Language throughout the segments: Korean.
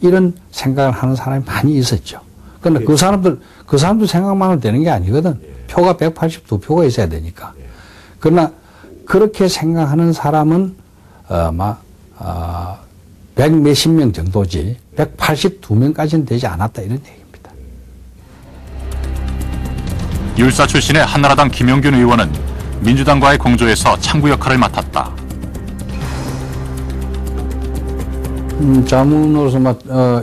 이런 생각을 하는 사람이 많이 있었죠. 그런데 그 사람들 생각만 하면 되는 게 아니거든. 표가 182표가 있어야 되니까. 그러나 그렇게 생각하는 사람은 백 몇십 명 정도지 182명까지는 되지 않았다 이런 얘기입니다. 율사 출신의 한나라당 김영균 의원은 민주당과의 공조에서 창구 역할을 맡았다. 자문으로서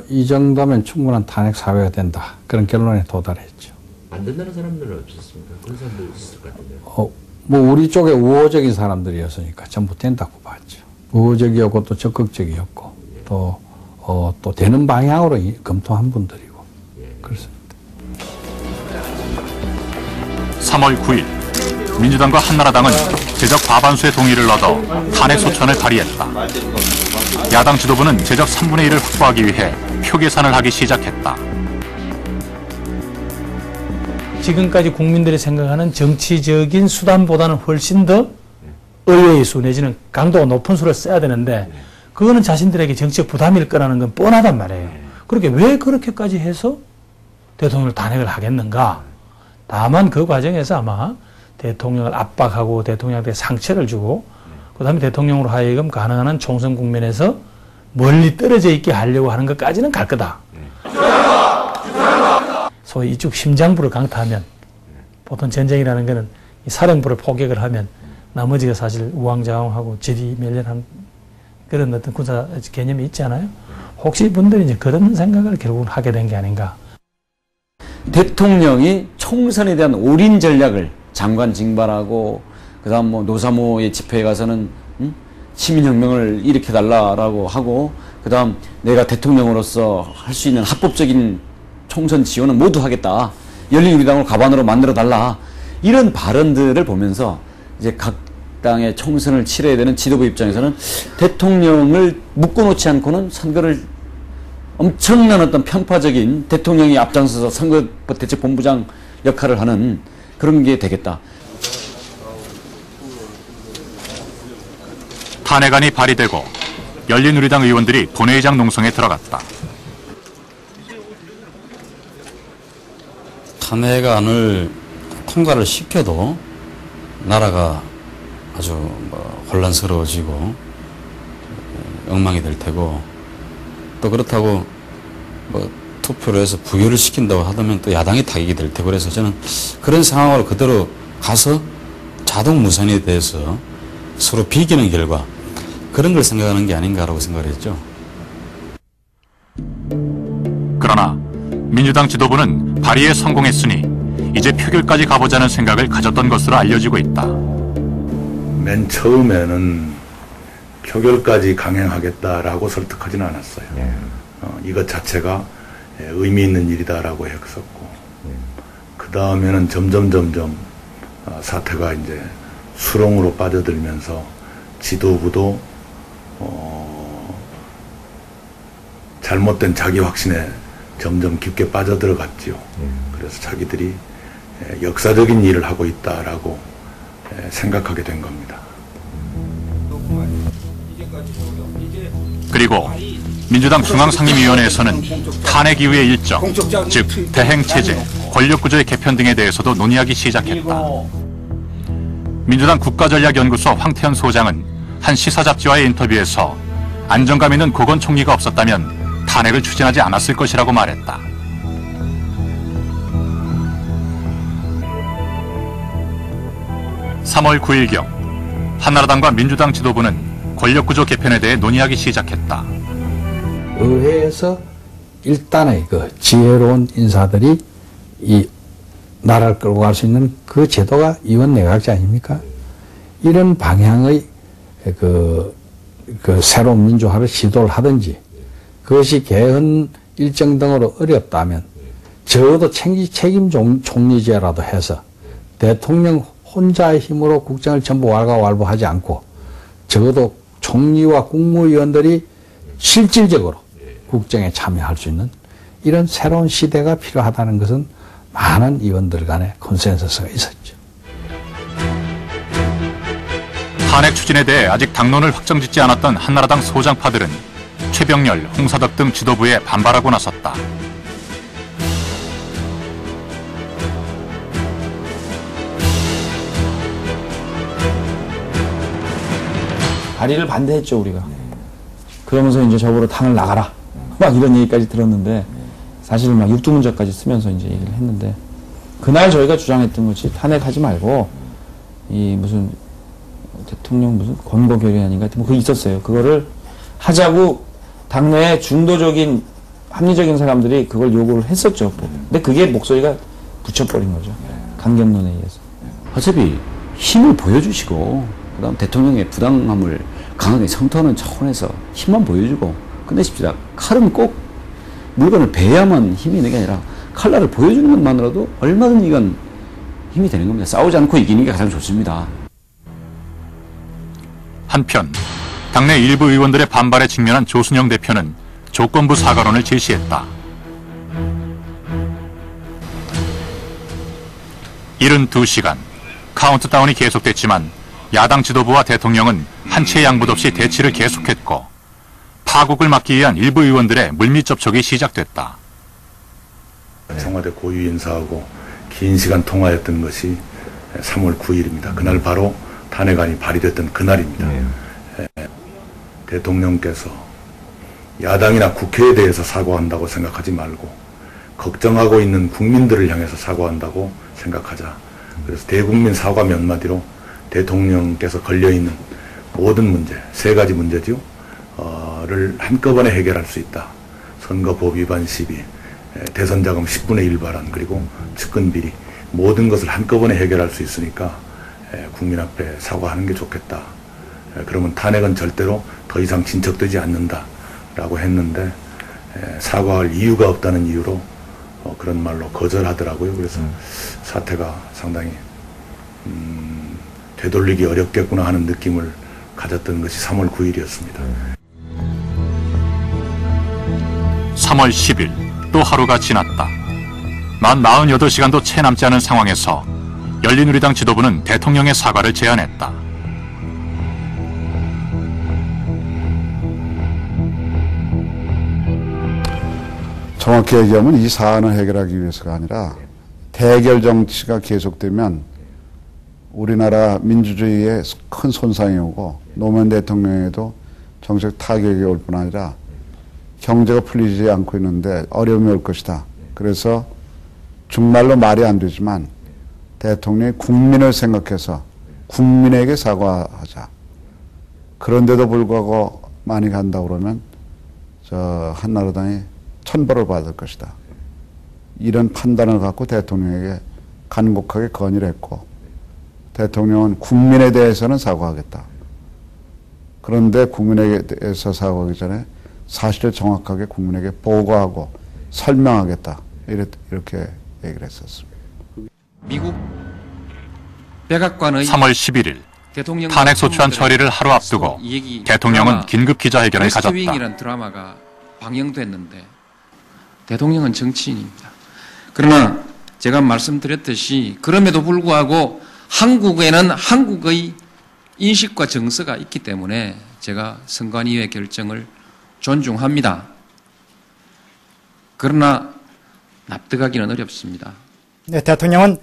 이 정도면 충분한 탄핵 사회가 된다. 그런 결론에 도달했죠. 안 된다는 사람들은 없었습니까? 그런 사람들 있을 것 같은데요. 우리 쪽에 우호적인 사람들이었으니까 전부 된다고 봤죠. 우호적이었고 또 적극적이었고 또 되는 방향으로 검토한 분들이고 그렇습니다. 3월 9일 민주당과 한나라당은 제적 과반수의 동의를 얻어 탄핵 소천을 발의했다. 야당 지도부는 제적 3분의 1을 확보하기 위해 표 계산을 하기 시작했다. 지금까지 국민들이 생각하는 정치적인 수단보다는 훨씬 더 의외의 수 내지는 강도가 높은 수를 써야 되는데 그거는 자신들에게 정치적 부담일 거라는 건 뻔하단 말이에요. 그렇게 왜 그렇게까지 해서 대통령을 탄핵을 하겠는가? 다만 그 과정에서 아마 대통령을 압박하고 대통령한테 상처를 주고 그다음에 대통령으로 하여금 가능한 한 총선 국면에서 멀리 떨어져 있게 하려고 하는 것까지는 갈 거다. 소위 이쪽 심장부를 강타하면 보통 전쟁이라는 거는 이 사령부를 포격을 하면 나머지가 사실 우왕좌왕하고 지리멸렬한 그런 어떤 군사 개념이 있지 않아요? 혹시 분들이 이제 그런 생각을 결국은 하게 된 게 아닌가. 대통령이 총선에 대한 올인 전략을 장관 징발하고 그다음 노사모의 집회에 가서는 시민혁명을 일으켜달라라고 하고 그다음 내가 대통령으로서 할 수 있는 합법적인 총선 지원은 모두 하겠다. 열린우리당을 가반으로 만들어달라. 이런 발언들을 보면서 이제 각 당의 총선을 치러야 되는 지도부 입장에서는 대통령을 묶어놓지 않고는 선거를 엄청난 어떤 편파적인 대통령이 앞장서서 선거대책본부장 역할을 하는 그런 게 되겠다. 탄핵안이 발의되고 열린우리당 의원들이 본회의장 농성에 들어갔다. 탄핵안을 통과를 시켜도 나라가 아주 혼란스러워지고 엉망이 될 테고 또 그렇다고 투표를 해서 부결을 시킨다고 하다면 또 야당이 타격이 될 테고 그래서 저는 그런 상황으로 그대로 가서 자동 무산이 돼서 서로 비기는 결과 그런 걸 생각하는 게 아닌가라고 생각을 했죠. 그러나 민주당 지도부는 발의에 성공했으니 이제 표결까지 가보자는 생각을 가졌던 것으로 알려지고 있다. 맨 처음에는 표결까지 강행하겠다라고 설득하지는 않았어요. 이것 자체가 의미 있는 일이다라고 했었고 그 다음에는 점점 사태가 이제 수렁으로 빠져들면서 지도부도 잘못된 자기 확신에 점점 깊게 빠져들어갔지요. 그래서 자기들이 역사적인 일을 하고 있다라고 생각하게 된 겁니다. 그리고 민주당 중앙상임위원회에서는 탄핵 이후의 일정, 즉 대행체제, 권력구조의 개편 등에 대해서도 논의하기 시작했다. 민주당 국가전략연구소 황태현 소장은 한 시사잡지와의 인터뷰에서 안정감 있는 고건 총리가 없었다면 탄핵을 추진하지 않았을 것이라고 말했다. (3월 9일경) 한나라당과 민주당 지도부는 권력구조 개편에 대해 논의하기 시작했다. 의회에서 일단의 지혜로운 인사들이 이 나라를 끌고 갈 수 있는 그 제도가 이원 내각제 아닙니까? 이런 방향의 새로운 민주화를 시도를 하든지 그것이 개헌 일정 등으로 어렵다면 적어도 책임 총리제라도 해서 대통령 혼자의 힘으로 국정을 전부 왈가왈부하지 않고 적어도 총리와 국무위원들이 실질적으로 국정에 참여할 수 있는 이런 새로운 시대가 필요하다는 것은 많은 의원들 간의 컨센서스가 있었죠. 탄핵 추진에 대해 아직 당론을 확정짓지 않았던 한나라당 소장파들은 최병렬, 홍사덕 등 지도부에 반발하고 나섰다. 발의를 반대했죠, 우리가. 그러면서 이제 저보러 당을 나가라. 막 이런 얘기까지 들었는데, 사실 막 육두문자까지 쓰면서 이제 얘기를 했는데, 그날 저희가 주장했던 것이 탄핵하지 말고, 이 무슨 대통령 무슨 권고 결의안인가 뭐 그게 있었어요. 그거를 하자고 당내에 중도적인 합리적인 사람들이 그걸 요구를 했었죠. 근데 그게 목소리가 붙여버린 거죠. 강경론에 의해서. 어차피 힘을 보여주시고 그다음 대통령의 부당함을 강하게 성토하는 차원에서 힘만 보여주고 끝내십시다. 칼은 꼭 물건을 베야만 힘이 있는 게 아니라 칼날을 보여주는 것만으로도 얼마든지 이건 힘이 되는 겁니다. 싸우지 않고 이기는 게 가장 좋습니다. 한편 당내 일부 의원들의 반발에 직면한 조순영 대표는 조건부 사과론을 제시했다. 72시간 카운트다운이 계속됐지만 야당 지도부와 대통령은 한치의 양보도 없이 대치를 계속했고 파국을 막기 위한 일부 의원들의 물밑 접촉이 시작됐다. 청와대 고위 인사하고 긴 시간 통화했던 것이 3월 9일입니다. 그날 바로 탄핵안이 발의됐던 그날입니다. 대통령께서 야당이나 국회에 대해서 사과한다고 생각하지 말고 걱정하고 있는 국민들을 향해서 사과한다고 생각하자. 그래서 대국민 사과 몇 마디로 대통령께서 걸려있는 모든 문제, 3가지 문제죠. 를 한꺼번에 해결할 수 있다. 선거법 위반 시비, 대선자금 10분의 1 발언, 그리고 측근비리 모든 것을 한꺼번에 해결할 수 있으니까 국민 앞에 사과하는 게 좋겠다. 그러면 탄핵은 절대로 더 이상 진척되지 않는다라고 했는데 사과할 이유가 없다는 이유로 그런 말로 거절하더라고요. 그래서 사태가 상당히 되돌리기 어렵겠구나 하는 느낌을 가졌던 것이 3월 9일이었습니다. 3월 10일 또 하루가 지났다. 만 48시간도 채 남지 않은 상황에서 열린우리당 지도부는 대통령의 사과를 제안했다. 정확히 얘기하면 이 사안을 해결하기 위해서가 아니라 대결 정치가 계속되면 우리나라 민주주의에 큰 손상이 오고 노무현 대통령에도 정책 타격이 올 뿐 아니라 경제가 풀리지 않고 있는데 어려움이 올 것이다. 그래서 정말로 말이 안 되지만 대통령이 국민을 생각해서 국민에게 사과하자. 그런데도 불구하고 많이 간다 그러면 저 한나라당이 천벌을 받을 것이다. 이런 판단을 갖고 대통령에게 간곡하게 건의를 했고 대통령은 국민에 대해서는 사과하겠다. 그런데 국민에게 대해서 사과하기 전에 사실을 정확하게 국민에게 보고하고 설명하겠다. 이렇게 얘기를 했었습니다. 미국 백악관의 3월 11일 탄핵 소추안 처리를 하루 앞두고 대통령은 긴급 기자회견을 가졌다. 웨스트윙이라는 드라마가 방영됐는데 대통령은 정치인입니다. 그러나 제가 말씀드렸듯이 그럼에도 불구하고 한국에는 한국의 인식과 정서가 있기 때문에 제가 선관위의 결정을 존중합니다. 그러나 납득하기는 어렵습니다. 네, 대통령은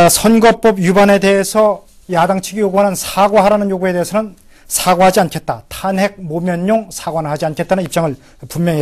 선거법 위반에 대해서 야당 측이 요구하는 사과하라는 요구에 대해서는 사과하지 않겠다. 탄핵 모면용 사과는 하지 않겠다는 입장을 분명히